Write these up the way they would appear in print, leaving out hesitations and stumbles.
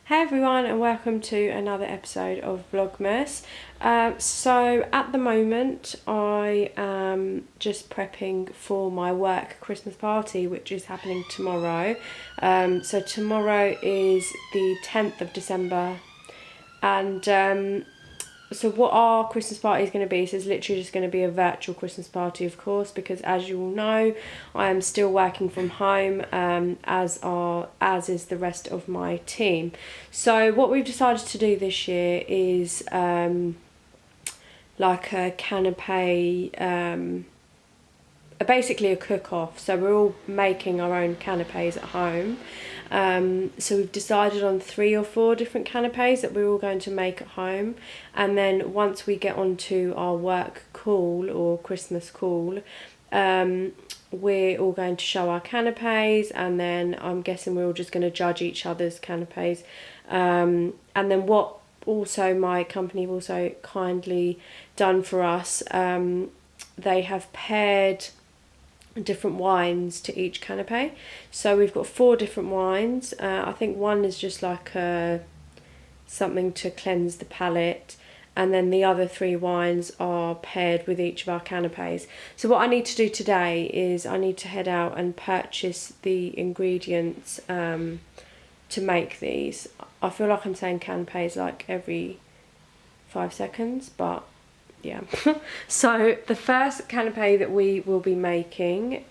Hey everyone, and welcome to another episode of Vlogmas. So at the moment I am just prepping for my work Christmas party, which is happening tomorrow. So tomorrow is the 10th of December, and so what our Christmas party is going to be, so it's literally just going to be a virtual Christmas party, of course, because as you all know, I am still working from home, as is the rest of my team. So what we've decided to do this year is like a canapé, basically a cook-off. So we're all making our own canapés at home. So we've decided on 3 or 4 different canapés that we're all going to make at home, and then once we get onto our work call or Christmas call, we're all going to show our canapés, and then I'm guessing we're all just going to judge each other's canapés, and then what also my company have also kindly done for us, they have paired different wines to each canapé. So we've got 4 different wines. I think one is just like something to cleanse the palate, and then the other 3 wines are paired with each of our canapés. So what I need to do today is I need to head out and purchase the ingredients to make these. I feel like I'm saying canapés like every 5 seconds, but yeah. So the first canapé that we will be making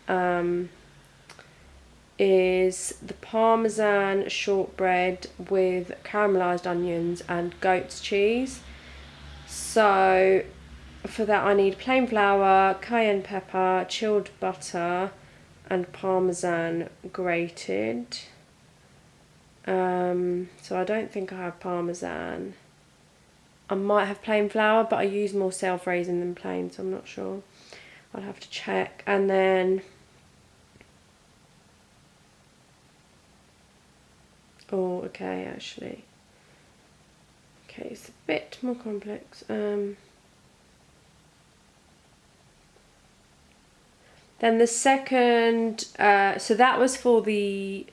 is the Parmesan shortbread with caramelised onions and goat's cheese. So for that I need plain flour, cayenne pepper, chilled butter and Parmesan grated. So I don't think I have Parmesan. I might have plain flour, but I use more self-raising than plain, so I'm not sure. I'll have to check. And then, oh, okay, actually. Okay, it's a bit more complex. Then the second, so that was for the,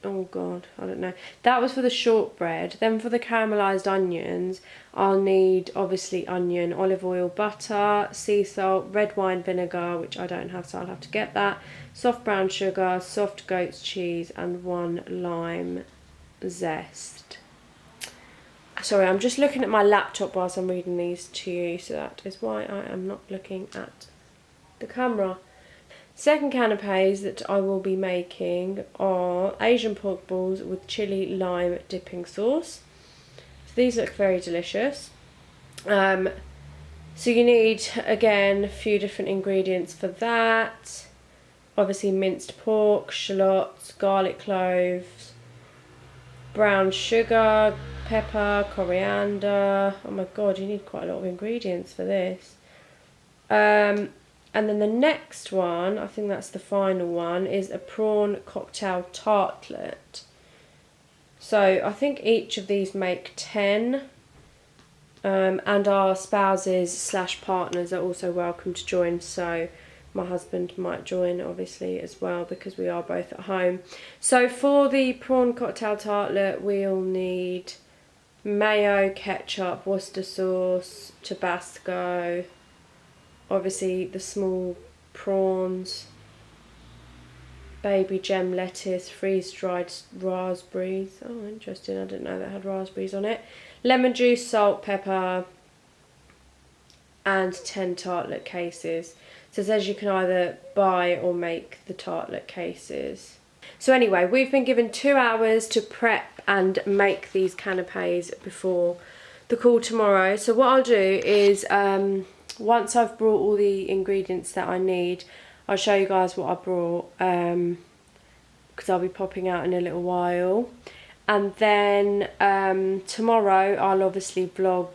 oh god, I don't know. That was for the shortbread. Then for the caramelised onions, I'll need obviously onion, olive oil, butter, sea salt, red wine vinegar, which I don't have, so I'll have to get that, soft brown sugar, soft goat's cheese, and 1 lime zest. Sorry, I'm just looking at my laptop whilst I'm reading these to you, so that is why I am not looking at the camera. Second canapés that I will be making are Asian pork balls with chili lime dipping sauce. So these look very delicious. So you need, again, a few different ingredients for that. Obviously minced pork, shallots, garlic cloves, brown sugar, pepper, coriander. Oh my god, you need quite a lot of ingredients for this. And then the next one, I think that's the final one, is a prawn cocktail tartlet. So I think each of these make 10. And our spouses / partners are also welcome to join. So my husband might join obviously as well, because we are both at home. So for the prawn cocktail tartlet, we'll need mayo, ketchup, Worcester sauce, Tabasco, obviously the small prawns, baby gem lettuce, freeze-dried raspberries. Oh, interesting, I didn't know that had raspberries on it. Lemon juice, salt, pepper, and 10 tartlet cases. So it says you can either buy or make the tartlet cases. So anyway, we've been given 2 hours to prep and make these canapés before the call tomorrow. So what I'll do is, once I've brought all the ingredients that I need, I'll show you guys what I brought, because I'll be popping out in a little while. And then tomorrow I'll obviously vlog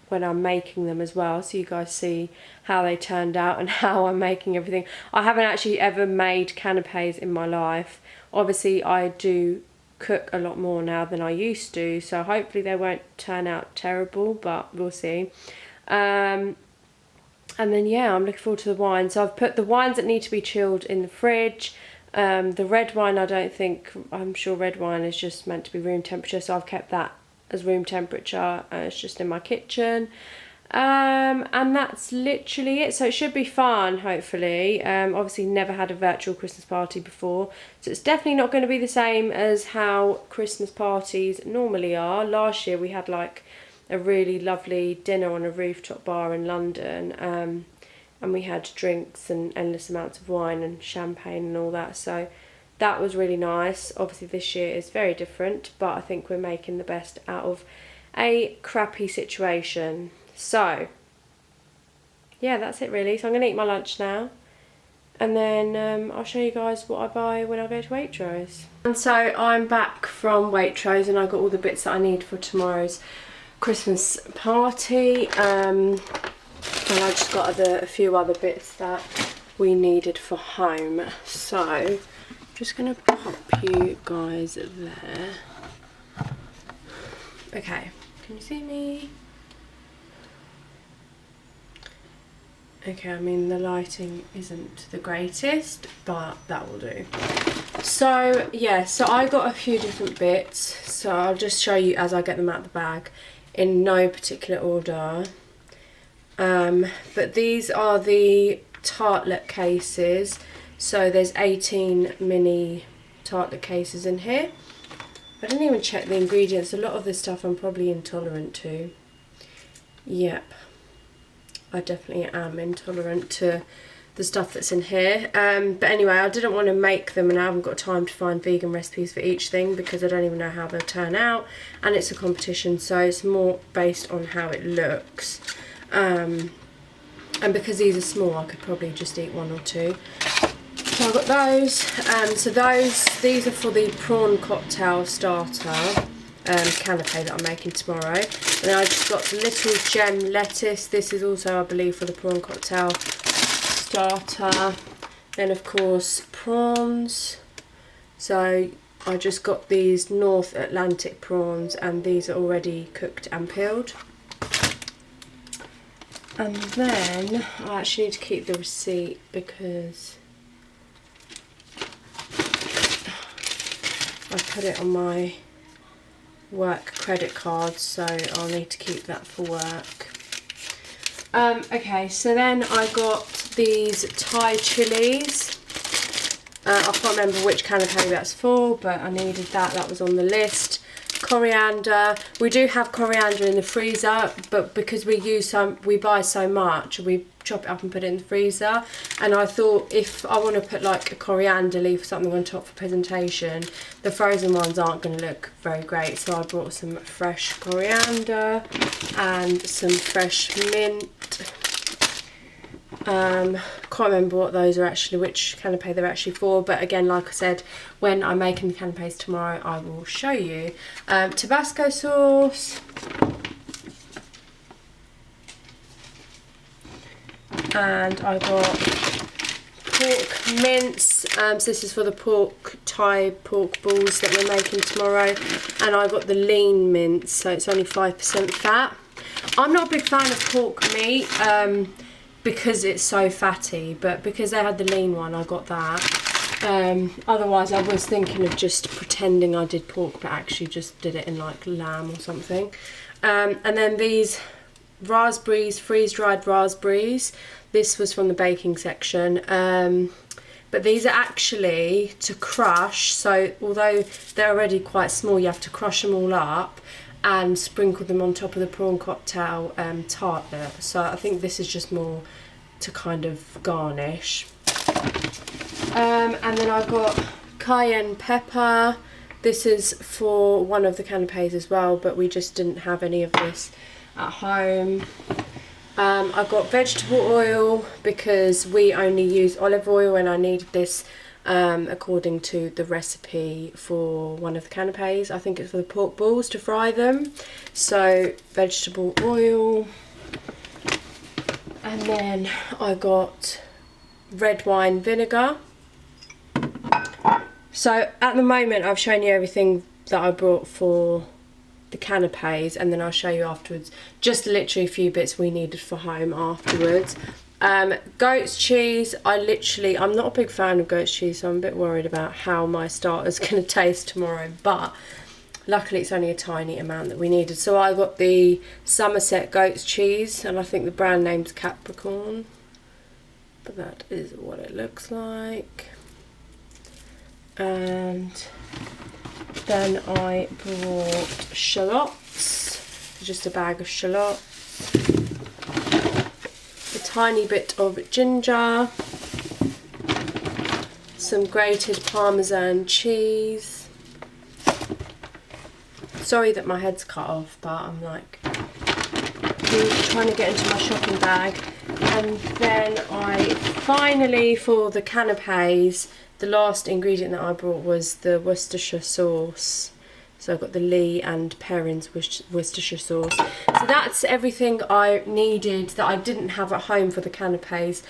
when I'm making them as well, so you guys see how they turned out and how I'm making everything. I haven't actually ever made canapés in my life. Obviously I do cook a lot more now than I used to, so hopefully they won't turn out terrible, but we'll see. And then yeah, I'm looking forward to the wine. So I've put the wines that need to be chilled in the fridge, The red wine, I'm sure red wine is just meant to be room temperature, so I've kept that as room temperature. It's just in my kitchen. And that's literally it, so it should be fun, hopefully. Obviously never had a virtual Christmas party before, so it's definitely not going to be the same as how Christmas parties normally are. Last year we had like a really lovely dinner on a rooftop bar in London, and we had drinks and endless amounts of wine and champagne and all that, so that was really nice. Obviously this year is very different, but I think we're making the best out of a crappy situation. So yeah, that's it really. So I'm gonna eat my lunch now, and then I'll show you guys what I buy when I go to Waitrose. And so I'm back from Waitrose, and I got all the bits that I need for tomorrow's Christmas party, and I just got a few other bits that we needed for home. So I'm just gonna pop you guys there. Okay, can you see me? Okay, I mean the lighting isn't the greatest, but that will do. So yeah, so I got a few different bits, so I'll just show you as I get them out of the bag in no particular order. But these are the tartlet cases, so there's 18 mini tartlet cases in here. I didn't even check the ingredients. A lot of this stuff I'm probably intolerant to. Yep, I definitely am intolerant to the stuff that's in here. But anyway, I didn't want to make them, and I haven't got time to find vegan recipes for each thing because I don't even know how they'll turn out, and it's a competition, so it's more based on how it looks. And because these are small, I could probably just eat one or two. So I got those. So these are for the prawn cocktail starter canapé that I'm making tomorrow. And then I just got the little gem lettuce. This is also, I believe, for the prawn cocktail starter. Then of course prawns. So I just got these North Atlantic prawns, and these are already cooked and peeled. And then I actually need to keep the receipt because I put it on my work credit card, so I'll need to keep that for work. Okay, so then I got these Thai chilies. I can't remember which canapé that's for, but I needed that. That was on the list. Coriander. We do have coriander in the freezer, but because we buy so much, we chop it up and put it in the freezer. And I thought if I want to put like a coriander leaf or something on top for presentation, the frozen ones aren't going to look very great. So I brought some fresh coriander and some fresh mint. Can't remember what those are actually, which canapé they're actually for, but again, like I said, when I'm making the canapés tomorrow, I will show you. Tabasco sauce, and I got pork mince. So this is for the Thai pork balls that we're making tomorrow, and I got the lean mince, so it's only 5% fat. I'm not a big fan of pork meat, because it's so fatty, but because they had the lean one, I got that. Otherwise I was thinking of just pretending I did pork, but actually just did it in like lamb or something. And then these raspberries, freeze-dried raspberries. This was from the baking section. But these are actually to crush, so although they're already quite small, you have to crush them all up and sprinkle them on top of the prawn cocktail tartlet. So I think this is just more to kind of garnish. And then I've got cayenne pepper. This is for one of the canapés as well, but we just didn't have any of this at home. I've got vegetable oil because we only use olive oil, and I needed this according to the recipe for one of the canapés. I think it's for the pork balls to fry them. So vegetable oil. And then I got red wine vinegar. So at the moment I've shown you everything that I brought for the canapés, and then I'll show you afterwards just literally a few bits we needed for home afterwards. Goat's cheese, I'm not a big fan of goat's cheese, so I'm a bit worried about how my starter's going to taste tomorrow, but luckily it's only a tiny amount that we needed. So I got the Somerset goat's cheese, and I think the brand name's Capricorn, but that is what it looks like. And then I brought shallots, just a bag of shallots, a tiny bit of ginger, some grated Parmesan cheese. Sorry that my head's cut off, but I'm like trying to get into my shopping bag. And then I finally, for the canapes, the last ingredient that I brought was the Worcestershire sauce. So I've got the Lee and Perrins Worcestershire sauce. So that's everything I needed that I didn't have at home for the canapes.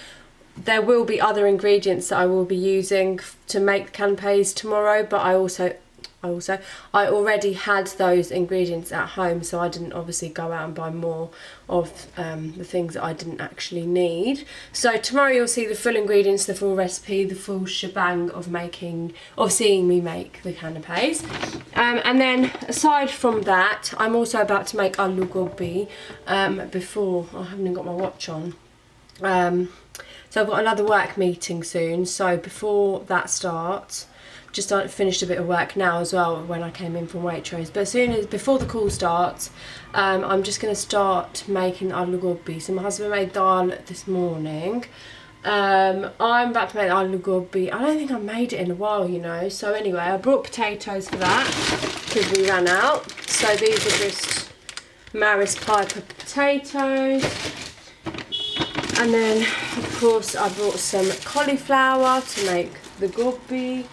There will be other ingredients that I will be using to make the canapes tomorrow, but I already had those ingredients at home, so I didn't obviously go out and buy more of the things that I didn't actually need. So tomorrow you'll see the full ingredients, the full recipe, the full shebang of seeing me make the canapes. And then aside from that, I'm also about to make aloo gobi before, I haven't even got my watch on. So I've got another work meeting soon, so before that starts, just finished a bit of work now as well when I came in from Waitrose, but before the call starts, I'm just going to start making aloo gobi. So my husband made dal this morning. I'm about to make aloo gobi. I don't think I've made it in a while, you know. So anyway, I brought potatoes for that because we ran out. So these are just Maris Piper potatoes. And then of course I brought some cauliflower to make the gobi.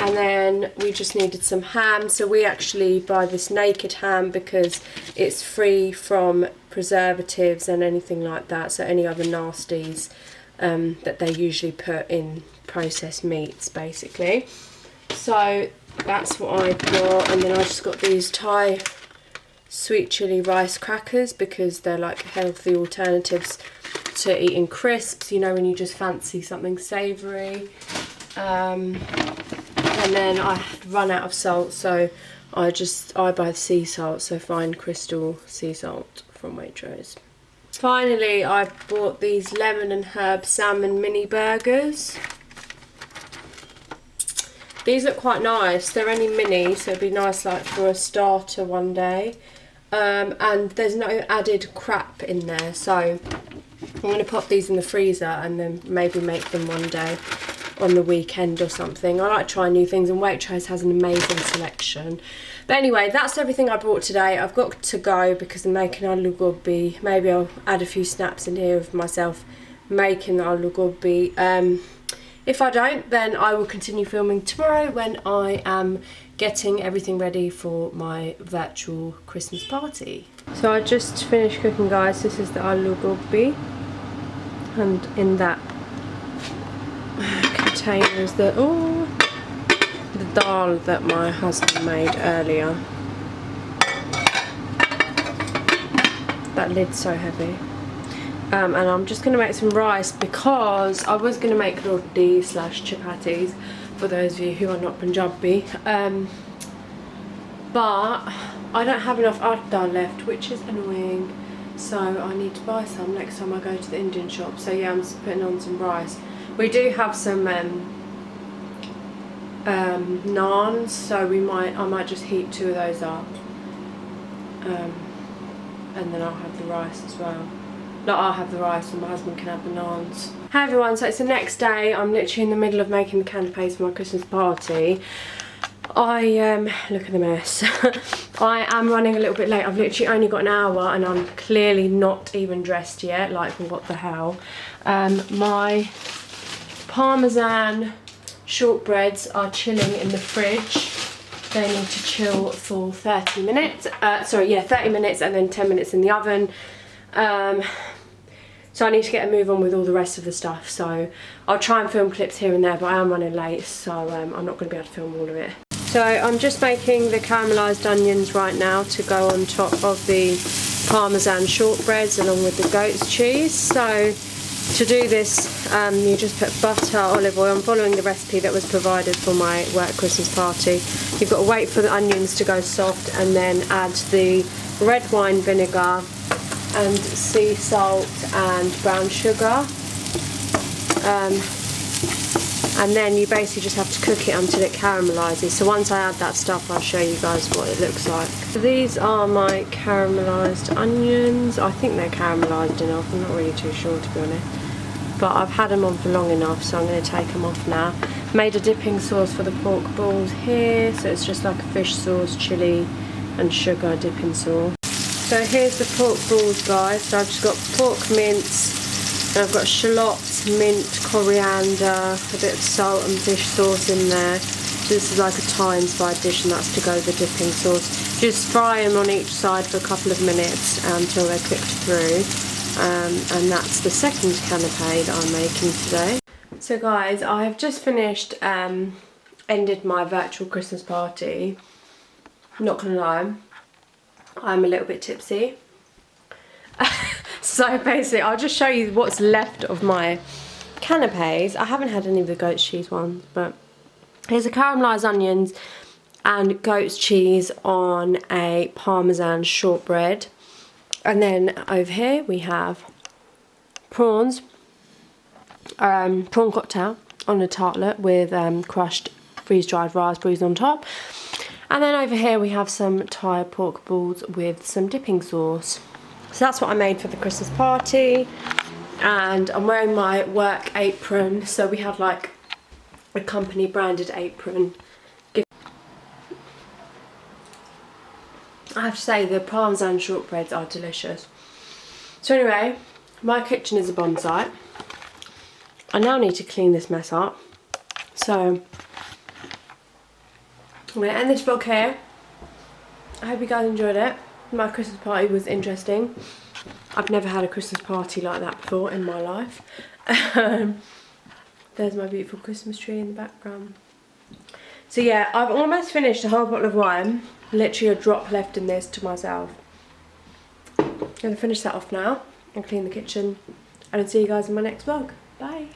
And then we just needed some ham, so we actually buy this naked ham because it's free from preservatives and anything like that, so any other nasties that they usually put in processed meats basically. So that's what I got, and then I just got these Thai sweet chili rice crackers because they're like healthy alternatives to eating crisps, you know, when you just fancy something savoury. And then I run out of salt, so I buy sea salt, so fine crystal sea salt from Waitrose. Finally, I bought these lemon and herb salmon mini burgers. These look quite nice. They're only mini, so it'd be nice like for a starter one day. And there's no added crap in there, so I'm going to pop these in the freezer and then maybe make them one day on the weekend or something. I like trying new things, and Waitrose has an amazing selection. But anyway, that's everything I brought today. I've got to go because I'm making aloo gobi. Maybe I'll add a few snaps in here of myself making the aloo gobi. If I don't, then I will continue filming tomorrow when I am getting everything ready for my virtual Christmas party. So I just finished cooking, guys. This is the aloo gobi, and in that containers the dal that my husband made earlier. That lid's so heavy. And I'm just going to make some rice because I was going to make roti / chapatis for those of you who are not Punjabi, but I don't have enough atta left, which is annoying, so I need to buy some next time I go to the Indian shop. So yeah, I'm just putting on some rice. We do have some naans, so I might just heat 2 of those up, and then I'll have the rice as well. No, I'll have the rice and my husband can have the naans. Hi everyone, so it's the next day. I'm literally in the middle of making the canapes for my Christmas party. Look at the mess. I am running a little bit late. I've literally only got an hour and I'm clearly not even dressed yet. Like, what the hell. My Parmesan shortbreads are chilling in the fridge. They need to chill for 30 minutes. 30 minutes and then 10 minutes in the oven. So I need to get a move on with all the rest of the stuff. So I'll try and film clips here and there, but I am running late, so I'm not going to be able to film all of it. So I'm just making the caramelised onions right now to go on top of the Parmesan shortbreads along with the goat's cheese. So to do this, you just put butter, olive oil. I'm following the recipe that was provided for my work Christmas party. You've got to wait for the onions to go soft and then add the red wine vinegar and sea salt and brown sugar. And then you basically just have to cook it until it caramelizes. So once I add that stuff, I'll show you guys what it looks like. So these are my caramelized onions. I think they're caramelized enough. I'm not really too sure, to be honest. But I've had them on for long enough, so I'm going to take them off now. Made a dipping sauce for the pork balls here. So it's just like a fish sauce, chilli and sugar dipping sauce. So here's the pork balls, guys. So I've just got pork mince. And I've got shallots, mint, coriander, a bit of salt and fish sauce in there. So this is like a Thai-inspired dish, and that's to go with the dipping sauce. Just fry them on each side for a couple of minutes until they're cooked through. And that's the second canapé that I'm making today. So guys, I have just finished, ended my virtual Christmas party. Not gonna lie, I'm a little bit tipsy. So basically, I'll just show you what's left of my canapes. I haven't had any of the goat's cheese ones, but here's the caramelised onions and goat's cheese on a Parmesan shortbread. And then over here we have prawns, prawn cocktail on a tartlet with crushed freeze-dried raspberries on top. And then over here we have some Thai pork balls with some dipping sauce. So that's what I made for the Christmas party, and I'm wearing my work apron. So we have like a company branded apron. I have to say the Parmesan shortbreads are delicious. So anyway, my kitchen is a bomb site. I now need to clean this mess up. So I'm going to end this vlog here. I hope you guys enjoyed it. My Christmas party was interesting. I've never had a Christmas party like that before in my life. There's my beautiful Christmas tree in the background. So yeah, I've almost finished a whole bottle of wine. Literally a drop left in this to myself. I'm going to finish that off now and clean the kitchen. And I'll see you guys in my next vlog. Bye.